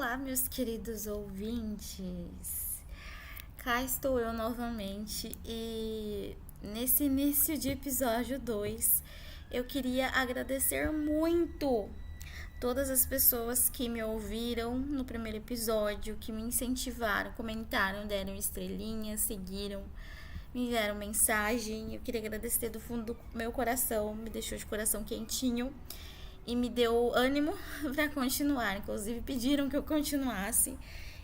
Olá, meus queridos ouvintes. Cá estou eu novamente e nesse início de episódio 2 eu queria agradecer muito todas as pessoas que me ouviram no primeiro episódio, que me incentivaram, comentaram, deram estrelinhas, seguiram, me enviaram mensagem. Eu queria agradecer do fundo do meu coração, me deixou de coração quentinho e me deu ânimo para continuar. Inclusive pediram que eu continuasse,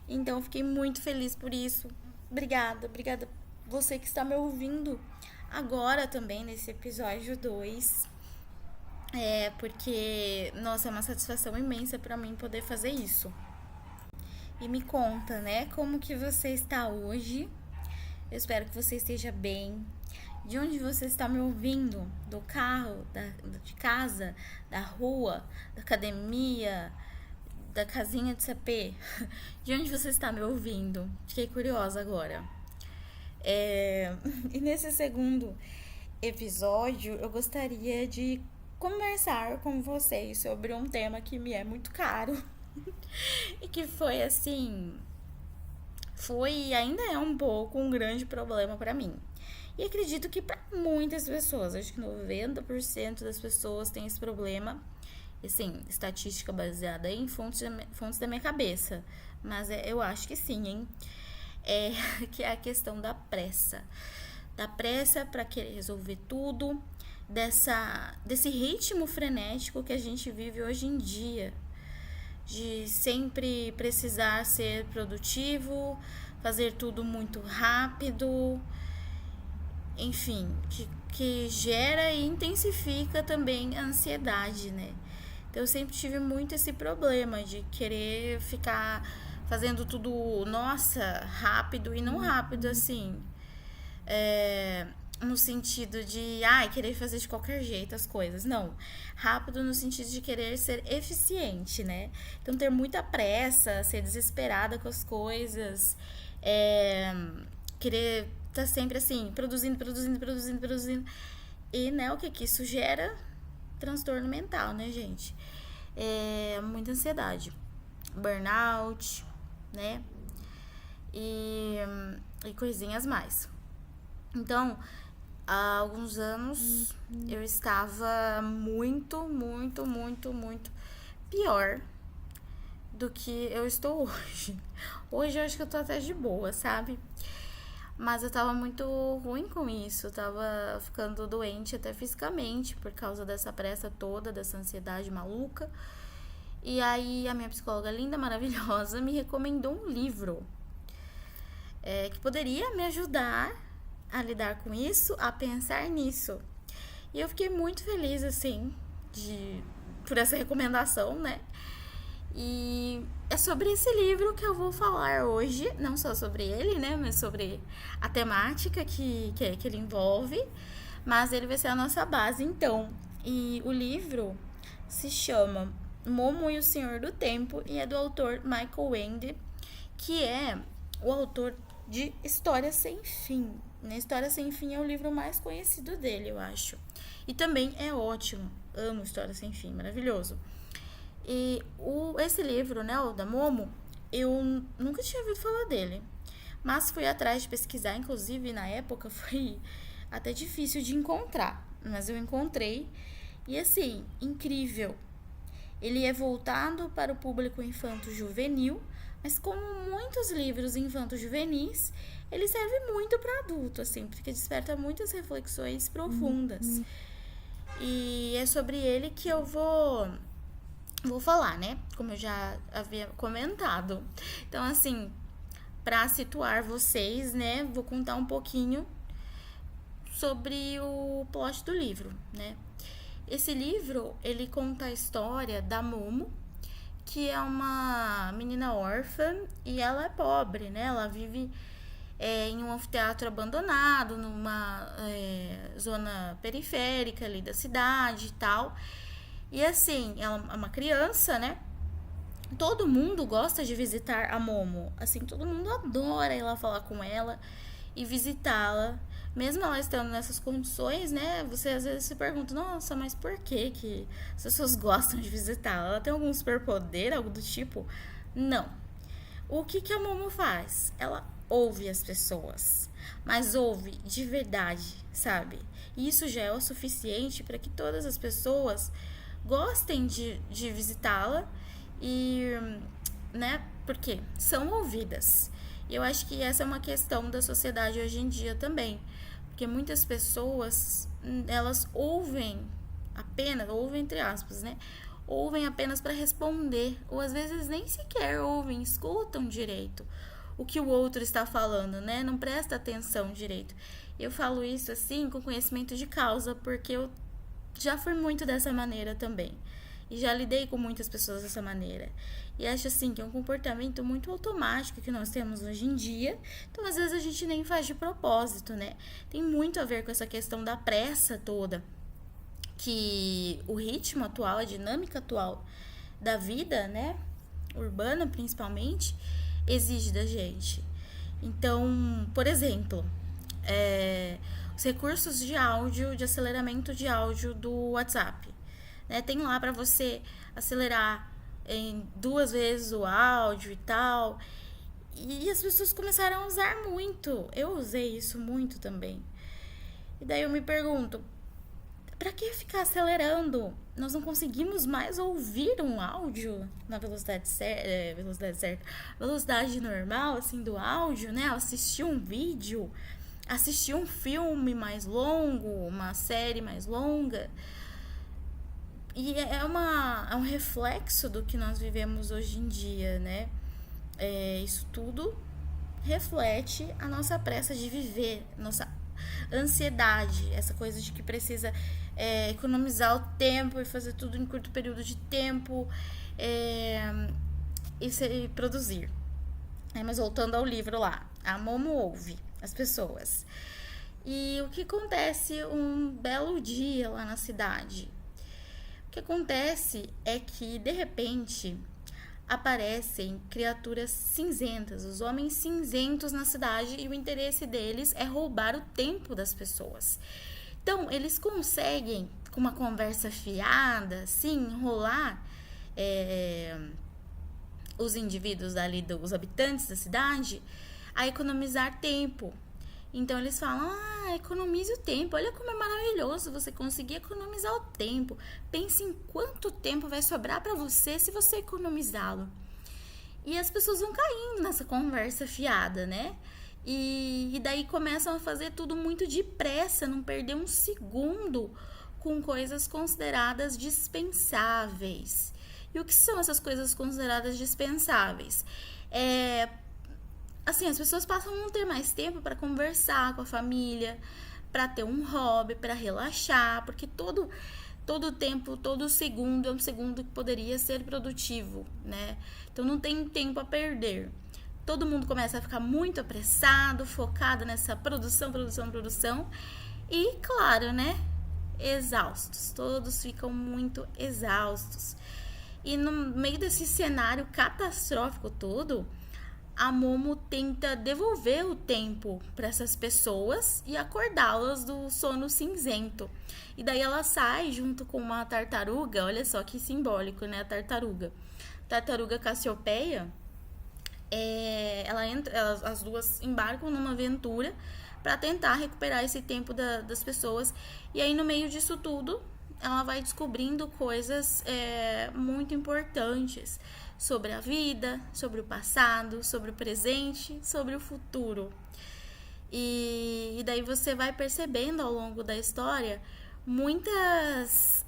então fiquei muito feliz por isso. Obrigada você que está me ouvindo agora também nesse episódio 2. Porque, nossa, é uma satisfação imensa para mim poder fazer isso. E me conta, né, como que você está hoje? Eu espero que você esteja bem. De onde você está me ouvindo? Do carro, de casa, da rua, da academia, da casinha de sapê? De onde você está me ouvindo? Fiquei curiosa agora. E nesse segundo episódio, eu gostaria de conversar com vocês sobre um tema que me é muito caro e que foi assim, foi e ainda é um pouco um grande problema para mim. E acredito que para muitas pessoas, acho que 90% das pessoas têm esse problema. Assim, estatística baseada em fontes da minha cabeça. Mas eu acho que sim, hein? Que é a questão da pressa. Da pressa para querer resolver tudo. Desse ritmo frenético que a gente vive hoje em dia. De sempre precisar ser produtivo, fazer tudo muito rápido. Enfim, que gera e intensifica também a ansiedade, né? Então eu sempre tive muito esse problema de querer ficar fazendo tudo, nossa, rápido e não rápido assim. No sentido de, querer fazer de qualquer jeito as coisas. Não, rápido no sentido de querer ser eficiente, né? Então ter muita pressa, ser desesperada com as coisas, querer tá sempre assim, produzindo. E, né, o que isso gera? Transtorno mental, né, gente? Muita ansiedade, burnout, né? E coisinhas mais. Então, há alguns anos eu estava muito pior do que eu estou hoje. Hoje eu acho que eu tô até de boa, sabe? Mas eu tava muito ruim com isso, eu tava ficando doente até fisicamente por causa dessa pressa toda, dessa ansiedade maluca. E aí a minha psicóloga linda, maravilhosa, me recomendou um livro que poderia me ajudar a lidar com isso, a pensar nisso. E eu fiquei muito feliz, assim, por essa recomendação, né? E é sobre esse livro que eu vou falar hoje, não só sobre ele, né, mas sobre a temática que ele envolve, mas ele vai ser a nossa base, então. E o livro se chama Momo e o Senhor do Tempo e é do autor Michael Ende, que é o autor de História Sem Fim. História Sem Fim é o livro mais conhecido dele, eu acho. E também é ótimo, amo História Sem Fim, maravilhoso. E esse livro, né, o da Momo, eu nunca tinha ouvido falar dele. Mas fui atrás de pesquisar, inclusive na época foi até difícil de encontrar. Mas eu encontrei. E assim, incrível. Ele é voltado para o público infanto-juvenil, mas como muitos livros infanto-juvenis, ele serve muito para adulto, assim, porque desperta muitas reflexões profundas. E é sobre ele que eu vou falar, né? Como eu já havia comentado. Então, assim, para situar vocês, né? Vou contar um pouquinho sobre o plot do livro, né? Esse livro, ele conta a história da Momo, que é uma menina órfã e ela é pobre, né? Ela vive em um anfiteatro abandonado, numa zona periférica ali da cidade e tal. E assim, ela é uma criança, né? Todo mundo gosta de visitar a Momo. Assim, todo mundo adora ir lá falar com ela e visitá-la. Mesmo ela estando nessas condições, né? Você às vezes se pergunta, nossa, mas por que as pessoas gostam de visitá-la? Ela tem algum superpoder, algo do tipo? Não. O que a Momo faz? Ela ouve as pessoas, mas ouve de verdade, sabe? E isso já é o suficiente para que todas as pessoas gostem de visitá-la e, né, porque são ouvidas. E eu acho que essa é uma questão da sociedade hoje em dia também, porque muitas pessoas, elas ouvem apenas, ouvem entre aspas, né? Ouvem apenas para responder, ou às vezes nem sequer ouvem, escutam direito o que o outro está falando, né? Não presta atenção direito. Eu falo isso assim com conhecimento de causa, porque eu já fui muito dessa maneira também. E já lidei com muitas pessoas dessa maneira. E acho assim que é um comportamento muito automático que nós temos hoje em dia. Então, às vezes, a gente nem faz de propósito, né? Tem muito a ver com essa questão da pressa toda. Que o ritmo atual, a dinâmica atual da vida, né? Urbana, principalmente, exige da gente. Então, por exemplo, os recursos de áudio, de aceleramento de áudio do WhatsApp. Né? Tem lá para você acelerar em 2 vezes o áudio e tal. E as pessoas começaram a usar muito. Eu usei isso muito também. E daí eu me pergunto, para que ficar acelerando? Nós não conseguimos mais ouvir um áudio na velocidade certa, velocidade normal, assim, do áudio, né? Assistir um vídeo, assistir um filme mais longo, uma série mais longa. E é um reflexo do que nós vivemos hoje em dia, né? Isso tudo reflete a nossa pressa de viver, nossa ansiedade, essa coisa de que precisa economizar o tempo e fazer tudo em curto período de tempo e produzir. Mas voltando ao livro lá, a Momo ouve as pessoas. E o que acontece um belo dia lá na cidade? O que acontece é que, de repente, aparecem criaturas cinzentas, os homens cinzentos na cidade, e o interesse deles é roubar o tempo das pessoas. Então, eles conseguem, com uma conversa fiada, assim, enrolar os indivíduos ali, os habitantes da cidade, a economizar tempo. Então, eles falam, economize o tempo, olha como é maravilhoso você conseguir economizar o tempo. Pense em quanto tempo vai sobrar para você se você economizá-lo. E as pessoas vão caindo nessa conversa fiada, né? E daí começam a fazer tudo muito depressa, não perder um segundo com coisas consideradas dispensáveis. E o que são essas coisas consideradas dispensáveis? Assim, as pessoas passam a não ter mais tempo para conversar com a família, para ter um hobby, para relaxar, porque todo tempo, todo segundo é um segundo que poderia ser produtivo, né? Então não tem tempo a perder. Todo mundo começa a ficar muito apressado, focado nessa produção. E, claro, né? Exaustos. Todos ficam muito exaustos. E no meio desse cenário catastrófico todo, a Momo tenta devolver o tempo para essas pessoas e acordá-las do sono cinzento. E daí ela sai junto com uma tartaruga, olha só que simbólico, né? A tartaruga Cassiopeia. As duas embarcam numa aventura para tentar recuperar esse tempo das pessoas. E aí, no meio disso tudo, ela vai descobrindo coisas muito importantes sobre a vida, sobre o passado, sobre o presente, sobre o futuro. E daí você vai percebendo ao longo da história muitas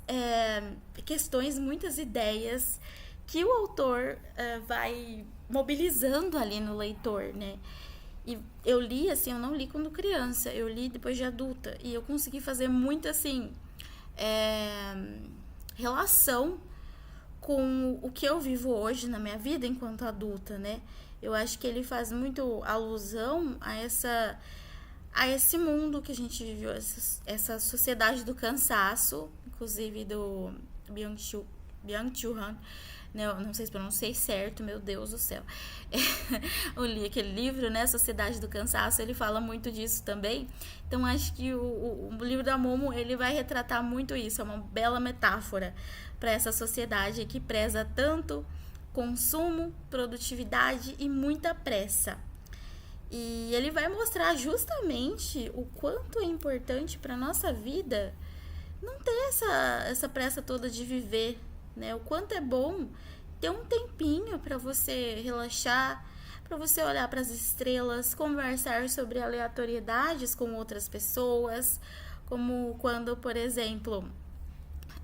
questões, muitas ideias que o autor vai mobilizando ali no leitor, né? E eu li, assim, eu não li quando criança, eu li depois de adulta, e eu consegui fazer muito, assim, relação com o que eu vivo hoje na minha vida enquanto adulta, né? Eu acho que ele faz muito alusão a esse mundo que a gente viveu, essa sociedade do cansaço, inclusive do Byung-Chul Han. Não sei se pronunciei certo, meu Deus do céu. Eu li aquele livro, né, Sociedade do Cansaço, ele fala muito disso também. Então, acho que o livro da Momo, ele vai retratar muito isso, é uma bela metáfora para essa sociedade que preza tanto consumo, produtividade e muita pressa. E ele vai mostrar justamente o quanto é importante para nossa vida não ter essa pressa toda de viver, né? O quanto é bom ter um tempinho para você relaxar, para você olhar para as estrelas, conversar sobre aleatoriedades com outras pessoas, como quando, por exemplo,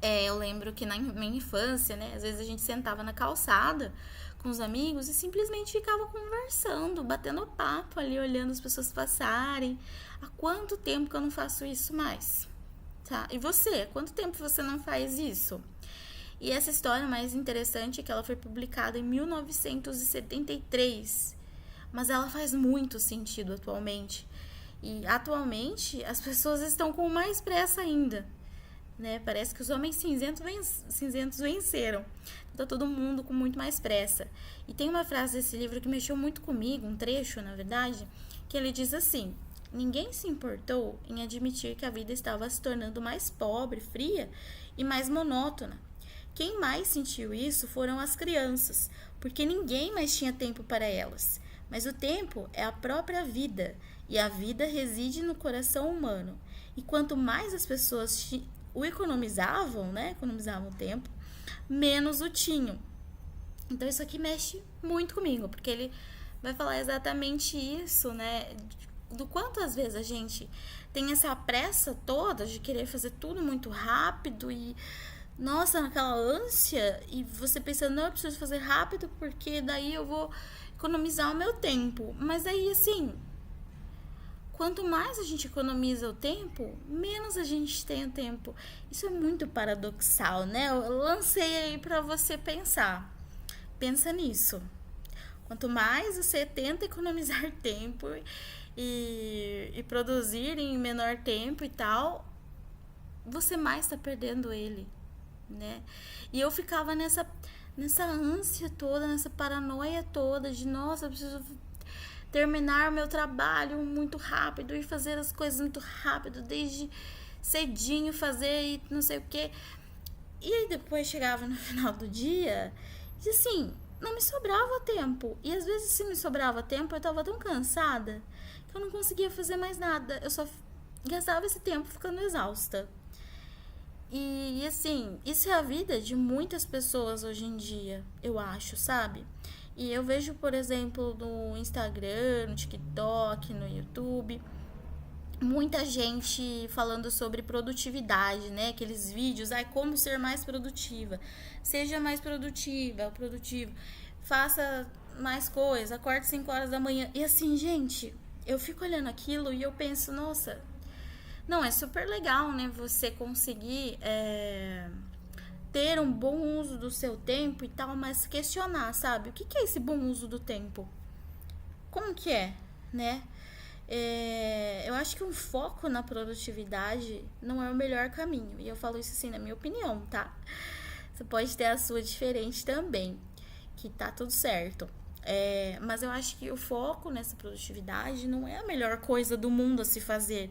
eu lembro que na minha infância, né, às vezes a gente sentava na calçada com os amigos e simplesmente ficava conversando, batendo papo ali, olhando as pessoas passarem. Há quanto tempo que eu não faço isso mais? Tá? E você? Há quanto tempo você não faz isso? E essa história mais interessante é que ela foi publicada em 1973, mas ela faz muito sentido atualmente. E atualmente as pessoas estão com mais pressa ainda, né? Parece que os homens cinzentos venceram. Tá todo mundo com muito mais pressa. E tem uma frase desse livro que mexeu muito comigo, um trecho, na verdade, que ele diz assim: ninguém se importou em admitir que a vida estava se tornando mais pobre, fria e mais monótona. Quem mais sentiu isso foram as crianças, porque ninguém mais tinha tempo para elas. Mas o tempo é a própria vida, e a vida reside no coração humano. E quanto mais as pessoas o economizavam, né? Economizavam tempo, menos o tinham. Então isso aqui mexe muito comigo, porque ele vai falar exatamente isso, né? Do quanto às vezes a gente tem essa pressa toda de querer fazer tudo muito rápido e, nossa, naquela ânsia, e você pensando, não, eu preciso fazer rápido porque daí eu vou economizar o meu tempo. Mas aí, assim, quanto mais a gente economiza o tempo, menos a gente tem o tempo. Isso é muito paradoxal, né? Eu lancei aí para você pensar. Pensa nisso. Quanto mais você tenta economizar tempo e produzir em menor tempo e tal, você mais está perdendo ele, né? E eu ficava nessa ânsia toda, nessa paranoia toda de, nossa, eu preciso terminar o meu trabalho muito rápido e fazer as coisas muito rápido, desde cedinho fazer e não sei o que. E aí depois chegava no final do dia e assim, não me sobrava tempo. E às vezes se me sobrava tempo, eu tava tão cansada que eu não conseguia fazer mais nada. Eu só gastava esse tempo ficando exausta. E assim, isso é a vida de muitas pessoas hoje em dia, eu acho, sabe? E eu vejo, por exemplo, no Instagram, no TikTok, no YouTube, muita gente falando sobre produtividade, né? Aqueles vídeos, como ser mais produtiva. Seja mais produtivo. Faça mais coisas, acorde 5 horas da manhã. E assim, gente, eu fico olhando aquilo e eu penso, nossa, não, é super legal, né? Você conseguir ter um bom uso do seu tempo e tal, mas questionar, sabe? O que é esse bom uso do tempo? Como que é, né? Eu acho que um foco na produtividade não é o melhor caminho. E eu falo isso assim na minha opinião, tá? Você pode ter a sua diferente também, que tá tudo certo. Mas eu acho que o foco nessa produtividade não é a melhor coisa do mundo a se fazer.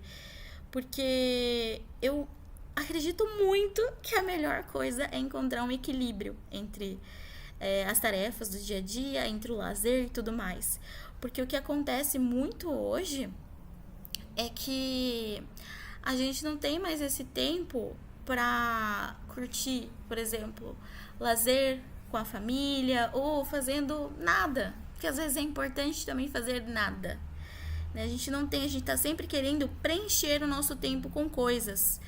Porque eu acredito muito que a melhor coisa é encontrar um equilíbrio entre as tarefas do dia a dia, entre o lazer e tudo mais. Porque o que acontece muito hoje é que a gente não tem mais esse tempo para curtir, por exemplo, lazer com a família ou fazendo nada. Porque às vezes é importante também fazer nada. A gente não tem, a gente tá sempre querendo preencher o nosso tempo com coisas.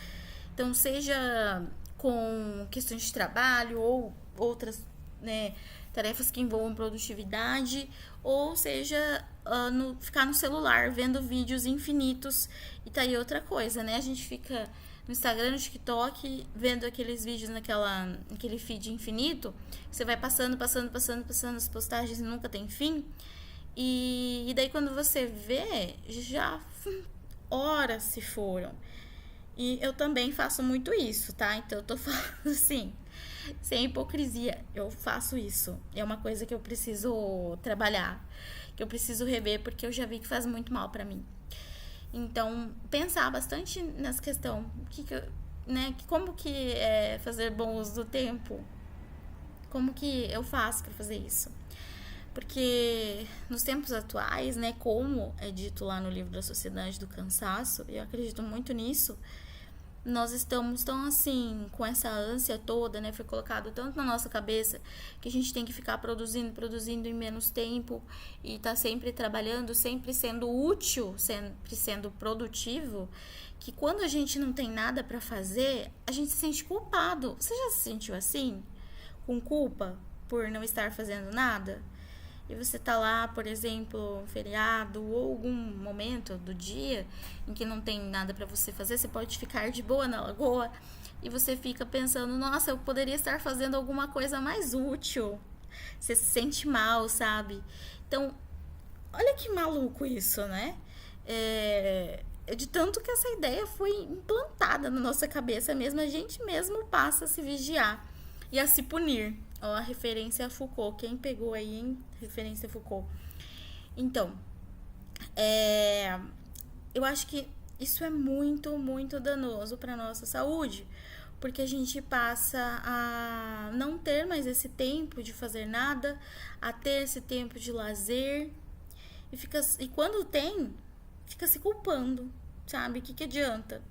Então, seja com questões de trabalho ou outras, né, tarefas que envolvam produtividade, ou seja, ficar no celular vendo vídeos infinitos. E tá aí outra coisa, né? A gente fica no Instagram, no TikTok, vendo aqueles vídeos naquele feed infinito. Você vai passando as postagens e nunca tem fim. E daí quando você vê, já horas se foram. E eu também faço muito isso, tá? Então eu tô falando assim, sem hipocrisia, eu faço isso. É uma coisa que eu preciso trabalhar, que eu preciso rever, porque eu já vi que faz muito mal pra mim. Então, pensar bastante nessa questão, como que é fazer bom uso do tempo? como que eu faço para fazer isso? Porque nos tempos atuais, né, como é dito lá no livro da Sociedade do Cansaço, eu acredito muito nisso, nós estamos tão assim, com essa ânsia toda, né? Foi colocado tanto na nossa cabeça que a gente tem que ficar produzindo em menos tempo e tá sempre trabalhando, sempre sendo útil, sempre sendo produtivo, que quando a gente não tem nada para fazer, a gente se sente culpado. Você já se sentiu assim? Com culpa por não estar fazendo nada? E você tá lá, por exemplo, um feriado ou algum momento do dia em que não tem nada para você fazer, você pode ficar de boa na lagoa e você fica pensando, nossa, eu poderia estar fazendo alguma coisa mais útil. Você se sente mal, sabe? Então, olha que maluco isso, né? De tanto que essa ideia foi implantada na nossa cabeça mesmo, a gente mesmo passa a se vigiar e a se punir. Ó, a referência a Foucault. Quem pegou aí, hein? Referência a Foucault. Então, eu acho que isso é muito, muito danoso para nossa saúde, porque a gente passa a não ter mais esse tempo de fazer nada, a ter esse tempo de lazer, e quando tem, fica se culpando, sabe? O que adianta?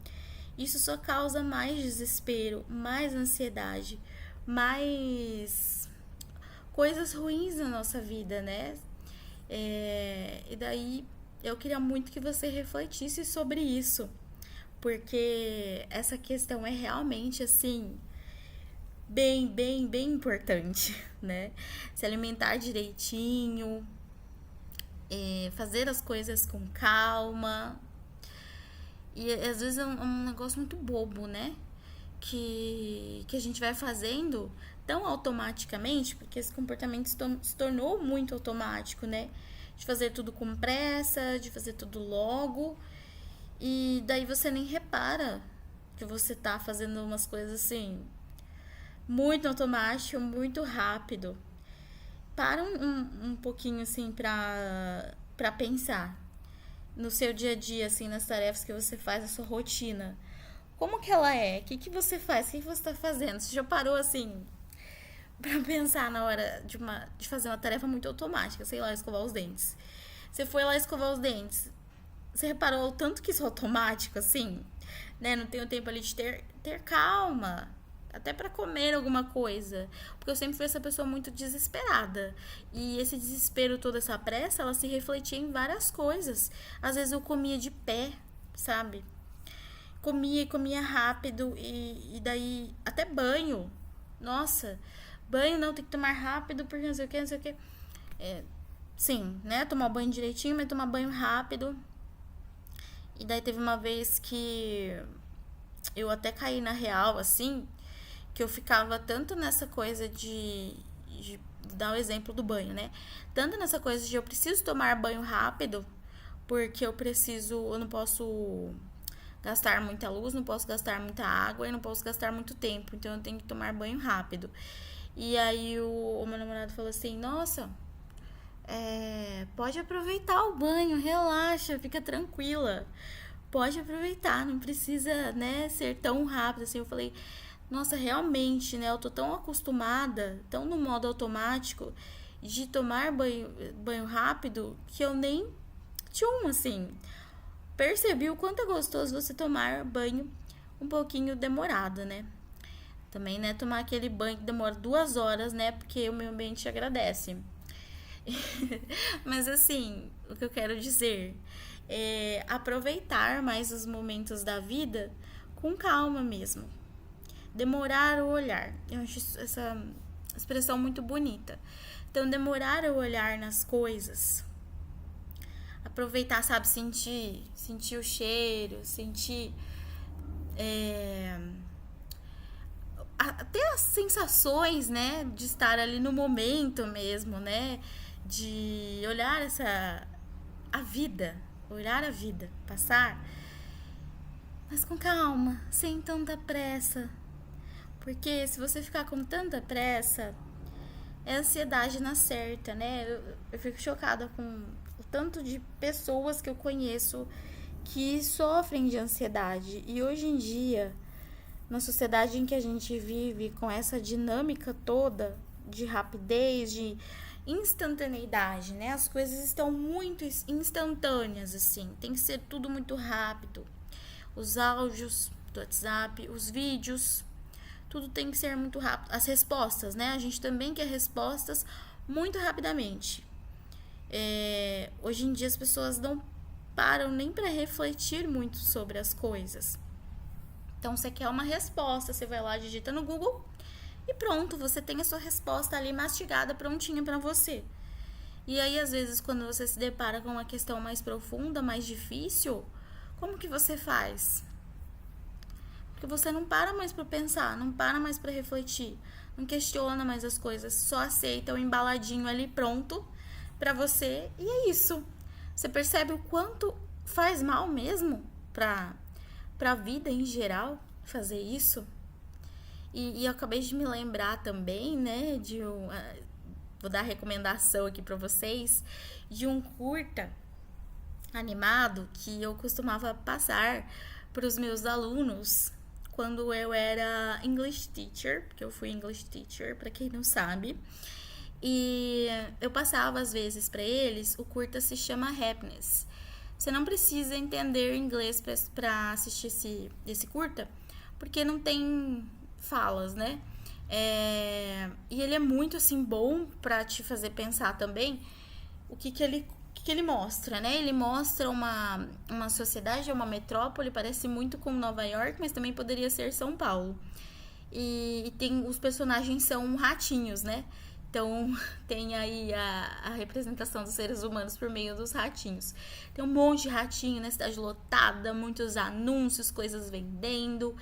Isso só causa mais desespero, mais ansiedade, mais coisas ruins na nossa vida, né? E daí eu queria muito que você refletisse sobre isso, porque essa questão é realmente assim bem, bem, bem importante, né? Se alimentar direitinho, fazer as coisas com calma. E às vezes é um negócio muito bobo, né? Que a gente vai fazendo tão automaticamente, porque esse comportamento se tornou muito automático, né? De fazer tudo com pressa, de fazer tudo logo. E daí você nem repara que você tá fazendo umas coisas assim, muito automático, muito rápido. Para um pouquinho assim pra pensar no seu dia a dia, assim, nas tarefas que você faz, na sua rotina. Como que ela é? O que você faz? O que você tá fazendo? Você já parou assim pra pensar na hora de fazer uma tarefa muito automática, sei lá, escovar os dentes. Você foi lá escovar os dentes. Você reparou o tanto que isso é automático, assim? Né? Não tenho tempo ali de ter calma. Até pra comer alguma coisa. Porque eu sempre fui essa pessoa muito desesperada. E esse desespero, toda essa pressa, ela se refletia em várias coisas. Às vezes eu comia de pé, sabe? Comia rápido e daí até banho. Nossa, banho não, tem que tomar rápido porque não sei o que, não sei o que. Sim, né? Tomar banho direitinho, mas tomar banho rápido. E daí teve uma vez que eu até caí na real, assim, que eu ficava tanto nessa coisa de dar o exemplo do banho, né? Tanto nessa coisa de eu preciso tomar banho rápido, porque eu não posso gastar muita luz, não posso gastar muita água e não posso gastar muito tempo, então eu tenho que tomar banho rápido. E aí o meu namorado falou assim, nossa, pode aproveitar o banho, relaxa, fica tranquila. Pode aproveitar, não precisa, né, ser tão rápido assim. Eu falei, nossa, realmente, né, eu tô tão acostumada, tão no modo automático de tomar banho rápido que eu nem assim, percebi o quanto é gostoso você tomar banho um pouquinho demorado, né? Também, né, tomar aquele banho que demora 2 horas, né, porque o meio ambiente agradece. Mas assim, o que eu quero dizer é aproveitar mais os momentos da vida com calma mesmo. Demorar o olhar. Eu acho essa expressão muito bonita. Então, demorar o olhar nas coisas. Aproveitar, sabe, sentir o cheiro, sentir até as sensações, né, de estar ali no momento mesmo, né, de olhar olhar a vida passar, mas com calma, sem tanta pressa, porque se você ficar com tanta pressa, é ansiedade na certa, né? Eu fico chocada com o tanto de pessoas que eu conheço que sofrem de ansiedade. E hoje em dia, na sociedade em que a gente vive, com essa dinâmica toda de rapidez, de instantaneidade, né? As coisas estão muito instantâneas, assim. Tem que ser tudo muito rápido. Os áudios do WhatsApp, os vídeos, tudo tem que ser muito rápido. As respostas, né? A gente também quer respostas muito rapidamente. Hoje em dia as pessoas não param nem para refletir muito sobre as coisas. Então você quer uma resposta, você vai lá, digita no Google e pronto, você tem a sua resposta ali mastigada, prontinha para você. E aí às vezes quando você se depara com uma questão mais profunda, mais difícil, como que você faz? Porque você não para mais para pensar, não para mais para refletir, não questiona mais as coisas, só aceita o embaladinho ali pronto para você e é isso. Você percebe o quanto faz mal mesmo para a vida em geral fazer isso? E eu acabei de me lembrar também, né, vou dar recomendação aqui para vocês, de um curta animado que eu costumava passar para os meus alunos quando eu era English teacher, porque eu fui English teacher, para quem não sabe. E eu passava às vezes para eles, o curta se chama Happiness. Você não precisa entender inglês para assistir esse curta, porque não tem falas, né? E ele é muito assim bom para te fazer pensar também o que ele mostra, né? Ele mostra uma sociedade, uma metrópole, parece muito com Nova York, mas também poderia ser São Paulo. E os personagens são ratinhos, né? Então, tem aí a representação dos seres humanos por meio dos ratinhos. Tem um monte de ratinho na cidade lotada, muitos anúncios, coisas vendendo.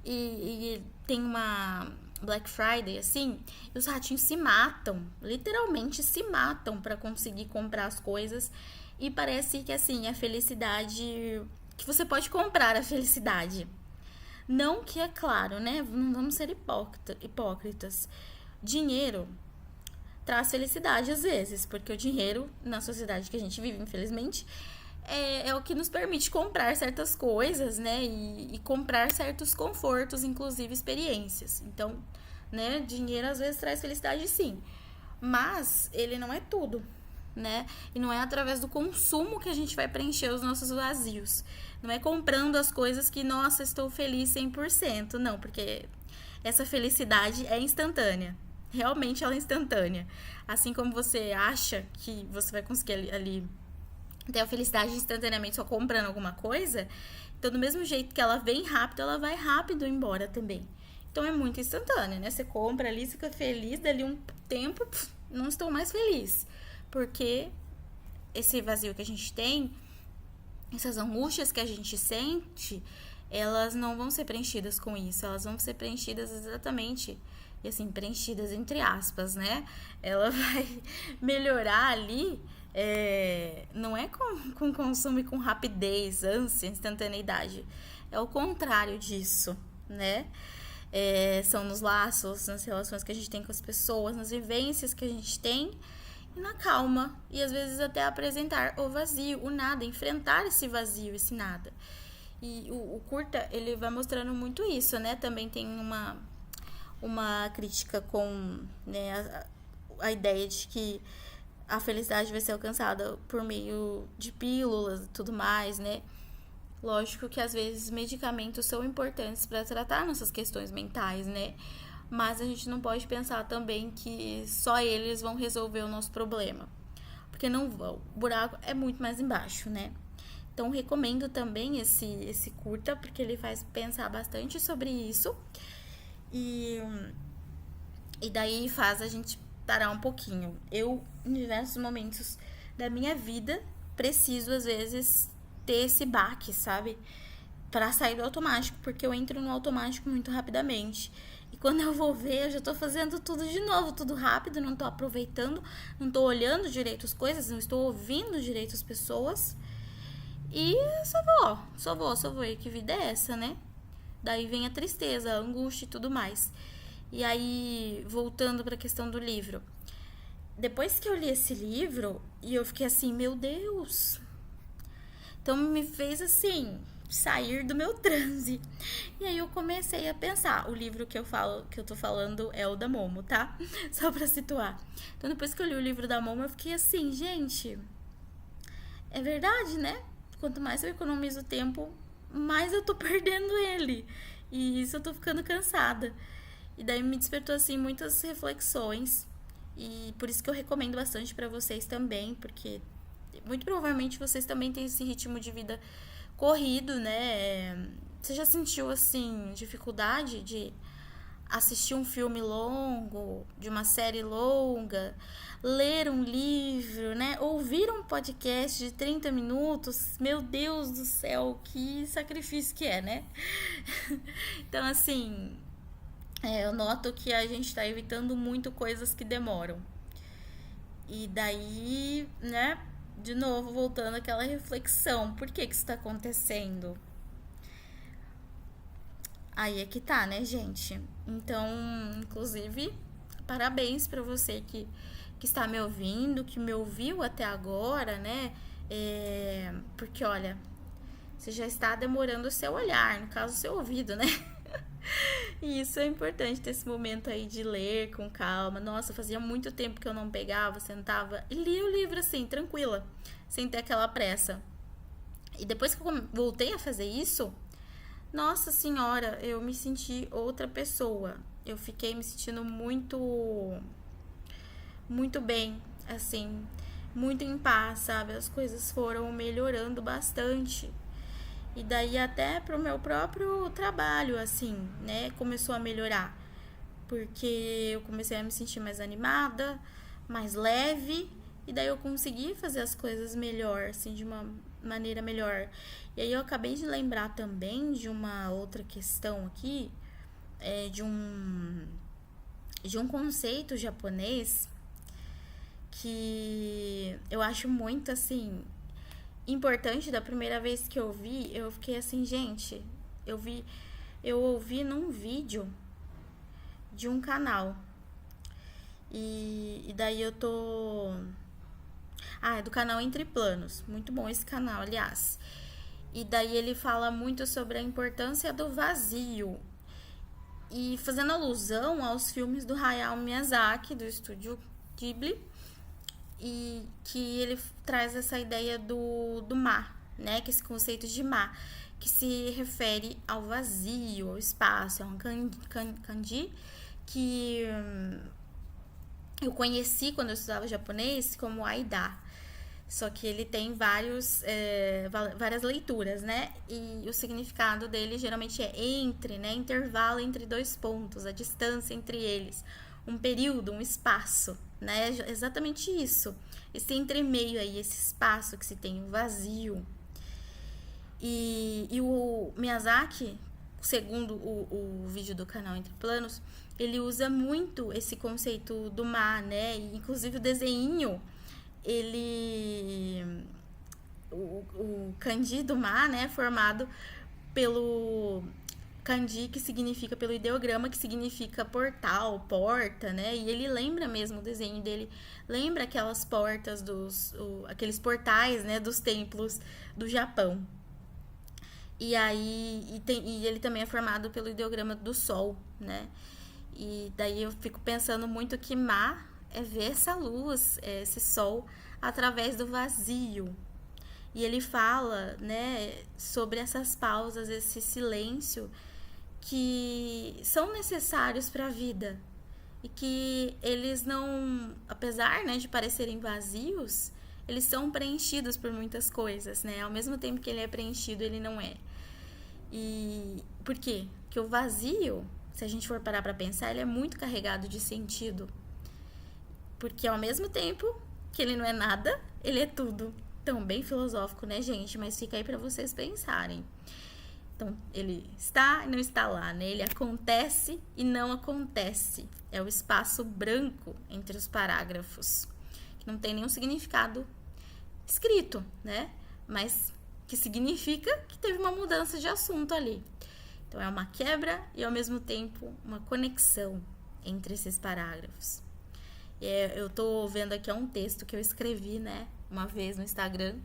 E tem uma Black Friday, assim, e os ratinhos se matam, literalmente se matam para conseguir comprar as coisas. E parece que, assim, a felicidade... que você pode comprar a felicidade. Não que, é claro, né? Não vamos ser hipócritas. Dinheiro traz felicidade às vezes, porque o dinheiro, na sociedade que a gente vive, infelizmente, é o que nos permite comprar certas coisas, né? E comprar certos confortos, inclusive experiências. Então, né? Dinheiro às vezes traz felicidade, sim. Mas ele não é tudo, né? E não é através do consumo que a gente vai preencher os nossos vazios. Não é comprando as coisas que, nossa, estou feliz 100%. Não, porque essa felicidade é instantânea. Realmente ela é instantânea. Assim como você acha que você vai conseguir ali ter a felicidade instantaneamente só comprando alguma coisa, então do mesmo jeito que ela vem rápido, ela vai rápido embora também. Então é muito instantânea, né? Você compra ali, fica feliz, dali um tempo, não estou mais feliz. Porque esse vazio que a gente tem, essas angústias que a gente sente, elas não vão ser preenchidas com isso, elas vão ser preenchidas exatamente, e assim, preenchidas entre aspas, né? Ela vai melhorar ali, não é com consumo e com rapidez, ânsia, instantaneidade. É o contrário disso, né? São nos laços, nas relações que a gente tem com as pessoas, nas vivências que a gente tem, e na calma. E às vezes até apresentar o vazio, o nada, enfrentar esse vazio, esse nada. E o curta, ele vai mostrando muito isso, né? Também tem uma crítica com, né, a ideia de que a felicidade vai ser alcançada por meio de pílulas e tudo mais, né? Lógico que às vezes medicamentos são importantes para tratar nossas questões mentais, né? Mas a gente não pode pensar também que só eles vão resolver o nosso problema. Porque não vão. O buraco é muito mais embaixo, né? Então recomendo também esse curta, porque ele faz pensar bastante sobre isso. E daí faz a gente parar um pouquinho. Eu, em diversos momentos da minha vida, preciso, às vezes, ter esse baque, sabe? Pra sair do automático, porque eu entro no automático muito rapidamente. E quando eu vou ver, eu já tô fazendo tudo de novo, tudo rápido, não tô aproveitando, não tô olhando direito as coisas, não estou ouvindo direito as pessoas. E só vou. E que vida é essa, né? Daí vem a tristeza, a angústia e tudo mais. E aí, voltando para a questão do livro. Depois que eu li esse livro, e eu fiquei assim, meu Deus. Então me fez assim, sair do meu transe. E aí eu comecei a pensar. O livro que eu tô falando é o da Momo, tá? Só pra situar. Então depois que eu li o livro da Momo, eu fiquei assim, gente, é verdade, né? Quanto mais eu economizo tempo, mais eu tô perdendo ele. E isso eu tô ficando cansada. E daí me despertou assim muitas reflexões. E por isso que eu recomendo bastante pra vocês também, porque muito provavelmente vocês também têm esse ritmo de vida corrido, né? Você já sentiu assim dificuldade de assistir um filme longo, de uma série longa, ler um livro, né? Ouvir um podcast de 30 minutos? Meu Deus do céu, que sacrifício que é, né? Então, assim, eu noto que a gente tá evitando muito coisas que demoram. E daí, né? De novo, voltando àquela reflexão. Por que isso tá acontecendo? Aí é que tá, né, gente? Então, inclusive, parabéns pra você que está me ouvindo, que me ouviu até agora, né? Porque, olha, você já está demorando o seu olhar, no caso, o seu ouvido, né? E isso é importante, ter esse momento aí de ler com calma. Nossa, fazia muito tempo que eu não pegava, sentava e lia o livro assim, tranquila, sem ter aquela pressa. E depois que eu voltei a fazer isso, nossa senhora, eu me senti outra pessoa. Eu fiquei me sentindo muito bem, assim, muito em paz, sabe? As coisas foram melhorando bastante. E daí até pro meu próprio trabalho, assim, né? Começou a melhorar. Porque eu comecei a me sentir mais animada, mais leve. E daí eu consegui fazer as coisas melhor, assim, de uma maneira melhor. E aí eu acabei de lembrar também de uma outra questão aqui, de um conceito japonês que eu acho muito, assim, importante. Da primeira vez que eu vi, eu fiquei assim, gente, eu ouvi num vídeo de um canal. E daí eu tô. É do canal Entre Planos. Muito bom esse canal, aliás. E daí ele fala muito sobre a importância do vazio. E fazendo alusão aos filmes do Hayao Miyazaki, do estúdio Ghibli. E que ele traz essa ideia do ma, né? Que esse conceito de ma, que se refere ao vazio, ao espaço. É um kanji que eu conheci quando eu estudava japonês como Aida. Só que ele tem várias leituras, né? E o significado dele geralmente é entre, né? Intervalo entre dois pontos, a distância entre eles. Um período, um espaço, né? Exatamente isso. Esse entremeio aí, esse espaço que se tem, o vazio. E o Miyazaki, segundo o vídeo do canal Entre Planos, ele usa muito esse conceito do mar, né? E, inclusive o desenho, o kanji do mar, né? Formado pelo kanji, que significa, pelo ideograma, que significa portal, porta, né? E ele lembra mesmo, o desenho dele lembra aquelas portas aqueles portais, né, dos templos do Japão. E aí e ele também é formado pelo ideograma do sol, né? E daí eu fico pensando muito que Ma é ver essa luz, esse sol através do vazio. E ele fala, né, sobre essas pausas, esse silêncio que são necessários para a vida e que eles não, apesar, né, de parecerem vazios, eles são preenchidos por muitas coisas, né? Ao mesmo tempo que ele é preenchido, ele não é. E por quê? Porque o vazio, se a gente for parar para pensar, ele é muito carregado de sentido. Porque ao mesmo tempo que ele não é nada, ele é tudo. Então, bem filosófico, né, gente? Mas fica aí para vocês pensarem. Então, ele está e não está lá, né? Ele acontece e não acontece. É o espaço branco entre os parágrafos, que não tem nenhum significado escrito, né? Mas que significa que teve uma mudança de assunto ali. Então, é uma quebra e, ao mesmo tempo, uma conexão entre esses parágrafos. Eu tô vendo aqui um texto que eu escrevi, né, uma vez no Instagram,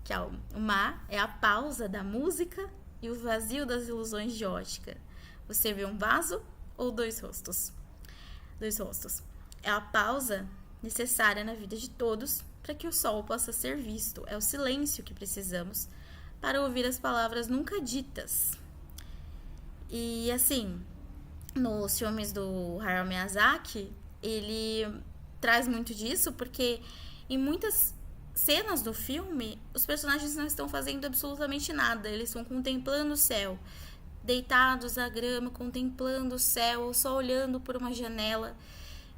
que é o ma é a pausa da música e o vazio das ilusões de ótica. Você vê um vaso ou dois rostos? Dois rostos. É a pausa necessária na vida de todos para que o sol possa ser visto. É o silêncio que precisamos para ouvir as palavras nunca ditas. E assim, nos filmes do Hayao Miyazaki, ele traz muito disso, porque em muitas cenas do filme, os personagens não estão fazendo absolutamente nada. Eles estão contemplando o céu, deitados à grama, contemplando o céu, ou só olhando por uma janela.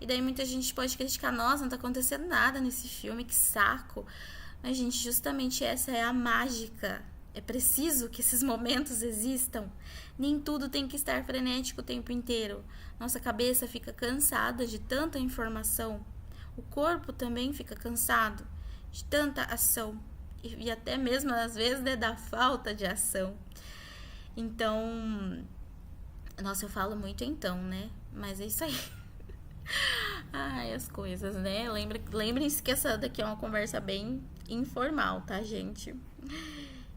E daí muita gente pode criticar, nossa, não tá acontecendo nada nesse filme, que saco. Mas, gente, justamente essa é a mágica. É preciso que esses momentos existam. Nem tudo tem que estar frenético o tempo inteiro. Nossa cabeça fica cansada de tanta informação. O corpo também fica cansado de tanta ação. E até mesmo, às vezes, da falta de ação. Então... Nossa, eu falo muito então, né? Mas é isso aí. Ai, as coisas, né? Lembrem-se que essa daqui é uma conversa bem informal, tá, gente?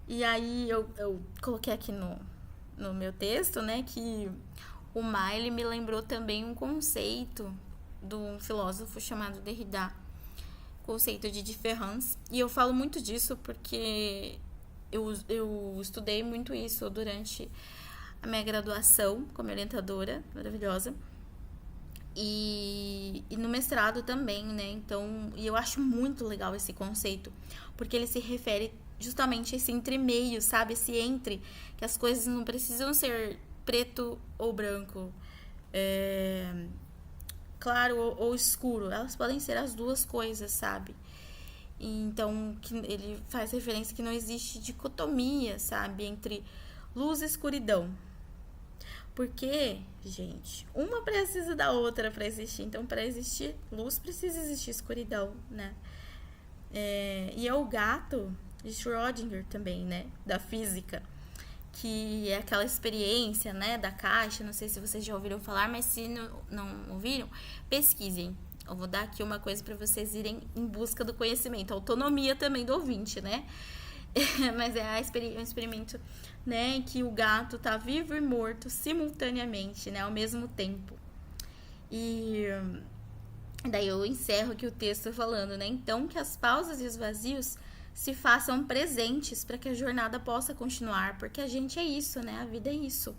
E aí eu coloquei aqui no meu texto, né, que o Miley me lembrou também um conceito de um filósofo chamado Derrida, conceito de différance. E eu falo muito disso porque eu estudei muito isso durante a minha graduação como orientadora maravilhosa. E no mestrado também, né? Então, e eu acho muito legal esse conceito, porque ele se refere justamente a esse entremeio, sabe? Esse entre, que as coisas não precisam ser preto ou branco, claro ou escuro. Elas podem ser as duas coisas, sabe? Então, que ele faz referência que não existe dicotomia, sabe? Entre luz e escuridão. Porque, gente, uma precisa da outra para existir. Então, para existir luz, precisa existir escuridão, né? E é o gato de Schrödinger também, né? Da física. Que é aquela experiência, né? Da caixa. Não sei se vocês já ouviram falar, mas se não ouviram, pesquisem. Eu vou dar aqui uma coisa para vocês irem em busca do conhecimento. A autonomia também do ouvinte, né? Mas é um experimento, né, em que o gato tá vivo e morto simultaneamente, né, ao mesmo tempo. E daí eu encerro aqui o texto falando, né, então que as pausas e os vazios se façam presentes para que a jornada possa continuar, porque a gente é isso, né, a vida é isso.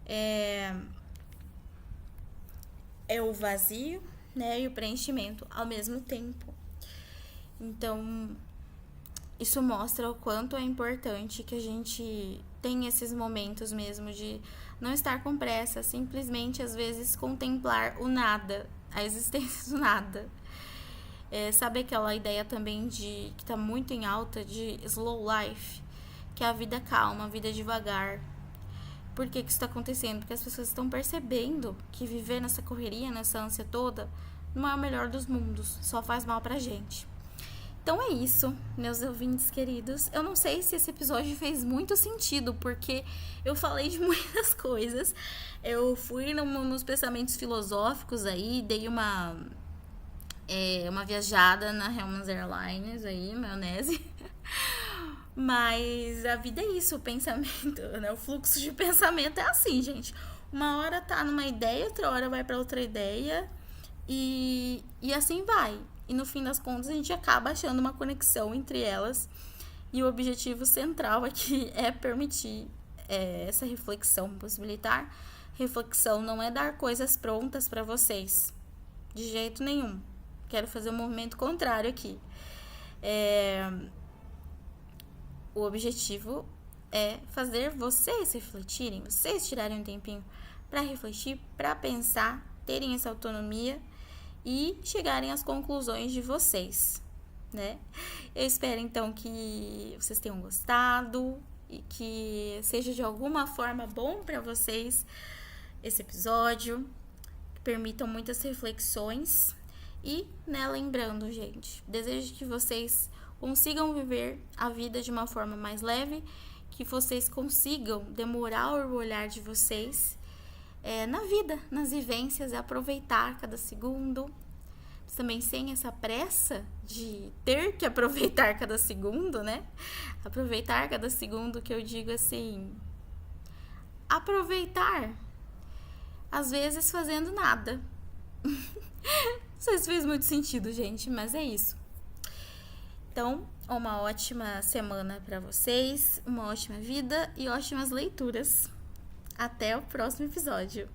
É o vazio, né, e o preenchimento ao mesmo tempo. Então, isso mostra o quanto é importante que a gente tenha esses momentos mesmo de não estar com pressa, simplesmente às vezes contemplar o nada, a existência do nada. Sabe aquela ideia também que está muito em alta de slow life, que é a vida calma, a vida devagar. Por que isso está acontecendo? Porque as pessoas estão percebendo que viver nessa correria, nessa ânsia toda, não é o melhor dos mundos, só faz mal pra gente. Então é isso, meus ouvintes queridos. Eu não sei se esse episódio fez muito sentido, porque eu falei de muitas coisas. Eu fui nos pensamentos filosóficos aí, dei uma viajada na Hellmann's Airlines aí, maionese. Mas a vida é isso, o pensamento, né? O fluxo de pensamento é assim, gente. Uma hora tá numa ideia, outra hora vai pra outra ideia e assim vai. E no fim das contas a gente acaba achando uma conexão entre elas. E o objetivo central aqui é permitir essa reflexão, possibilitar reflexão. Não é dar coisas prontas para vocês, de jeito nenhum. Quero fazer um movimento contrário aqui. O objetivo é fazer vocês refletirem, vocês tirarem um tempinho para refletir, para pensar, terem essa autonomia e chegarem às conclusões de vocês, né? Eu espero então que vocês tenham gostado e que seja de alguma forma bom para vocês esse episódio, que permitam muitas reflexões e, né, lembrando, gente, desejo que vocês consigam viver a vida de uma forma mais leve, que vocês consigam demorar o olhar de vocês na vida, nas vivências, aproveitar cada segundo. mas também sem essa pressa de ter que aproveitar cada segundo, né? Aproveitar cada segundo, que eu digo assim, aproveitar, às vezes fazendo nada. Não sei se fez muito sentido, gente, mas é isso. Então, uma ótima semana para vocês, uma ótima vida e ótimas leituras. Até o próximo episódio.